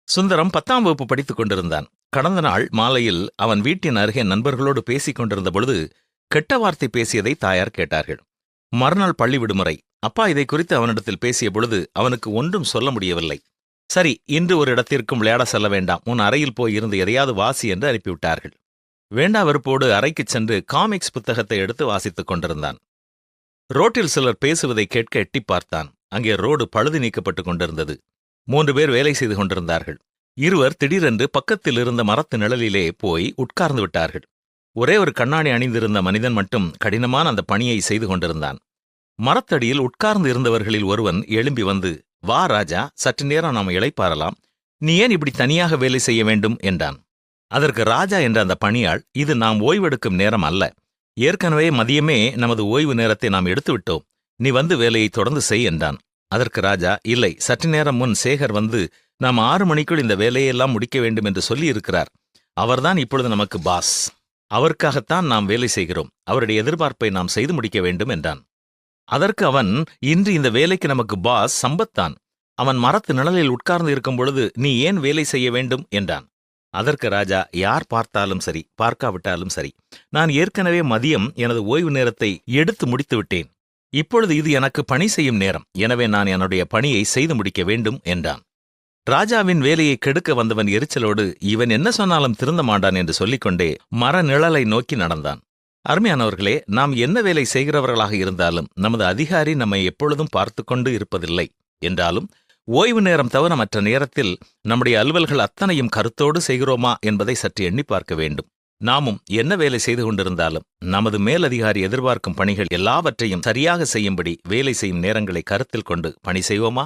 சுந்தரம் 10ஆம் வகுப்பு படித்துக் கொண்டிருந்தான். கடந்த நாள் மாலையில் அவன் வீட்டின் அருகே நண்பர்களோடு பேசிக் கொண்டிருந்த பொழுது கெட்ட வார்த்தை பேசியதை தாயார் கேட்டார்கள். மறுநாள் பள்ளி விடுமுறை. அப்பா இதை குறித்து அவனிடத்தில் பேசிய பொழுது அவனுக்கு ஒன்றும் சொல்ல முடியவில்லை. சரி, இன்று ஒரு இடத்திற்கும் விளையாட செல்ல வேண்டாம், உன் அறையில் போய் இருந்து எதையாவது வாசி என்று அனுப்பிவிட்டார்கள். வேண்டா வெறுப்போடு அறைக்குச் சென்று காமிக்ஸ் புத்தகத்தை எடுத்து வாசித்துக் கொண்டிருந்தான். ரோட்டில் சிலர் பேசுவதை கேட்க எட்டி பார்த்தான். அங்கே ரோடு பழுது நீக்கப்பட்டுக் கொண்டிருந்தது. 3 பேர் வேலை செய்து கொண்டிருந்தார்கள். இருவர் திடீரென்று பக்கத்தில் இருந்த மரத்து நிழலிலே போய் உட்கார்ந்து விட்டார்கள். ஒரே ஒரு கண்ணாடி அணிந்திருந்த மனிதன் மட்டும் கடினமான அந்த பணியை செய்து கொண்டிருந்தான். மரத்தடியில் உட்கார்ந்து இருந்தவர்களில் ஒருவன் எழும்பி வந்து, வா ராஜா, சற்று நேரம் நாம் இளைப்பாறலாம், நீ ஏன் இப்படி தனியாக வேலை செய்ய வேண்டும் என்றான். அதற்கு ராஜா என்ற அந்த பணியாள், இது நாம் ஓய்வெடுக்கும் நேரம் அல்ல, ஏற்கனவே மதியமே நமது ஓய்வு நேரத்தை நாம் எடுத்துவிட்டோம், நீ வந்து வேலையை தொடர்ந்து செய் என்றான். அதற்கு ராஜா, இல்லை, சற்று நேரம் முன் சேகர் வந்து நாம் 6 மணிக்குள் இந்த வேலையெல்லாம் முடிக்க வேண்டும் என்று சொல்லியிருக்கிறார். அவர்தான் இப்பொழுது நமக்கு பாஸ். அவருக்காகத்தான் நாம் வேலை செய்கிறோம். அவருடைய எதிர்பார்ப்பை நாம் செய்து முடிக்க வேண்டும் என்றான். அதற்கு அவன், இன்று இந்த வேலைக்கு நமக்கு பாஸ் சம்பத்தான். அவன் மரத்து நிழலில் உட்கார்ந்து இருக்கும் பொழுது நீ ஏன் வேலை செய்ய வேண்டும் என்றான். அதற்கு ராஜா, யார் பார்த்தாலும் சரி, பார்க்காவிட்டாலும் சரி, நான் ஏற்கனவே மதியம் எனது ஓய்வு நேரத்தை எடுத்து முடித்து விட்டேன். இப்பொழுது இது எனக்கு பணி செய்யும் நேரம், எனவே நான் என்னுடைய பணியை செய்து முடிக்க வேண்டும் என்றான். ராஜாவின் வேலையை கெடுக்க வந்தவன் எரிச்சலோடு, இவன் என்ன சொன்னாலும் திருந்த மாட்டான் என்று சொல்லிக்கொண்டே மர நிழலை நோக்கி நடந்தான். அருமையானவர்களே, நாம் என்ன வேலை செய்கிறவர்களாக இருந்தாலும் நமது அதிகாரி நம்மை எப்பொழுதும் பார்த்து கொண்டு இருப்பதில்லை. என்றாலும் ஓய்வு நேரம் தவிர மற்ற நேரத்தில் நம்முடைய அலுவல்கள் அத்தனையும் கருத்தோடு செய்கிறோமா என்பதை சற்று எண்ணி பார்க்க வேண்டும். நாமும் என்ன வேலை செய்து கொண்டிருந்தாலும் நமது மேலதிகாரி எதிர்பார்க்கும் பணிகள் எல்லாவற்றையும் சரியாக செய்யும்படி வேலை செய்யும் நேரங்களை கருத்தில் கொண்டு பணி செய்வோமா?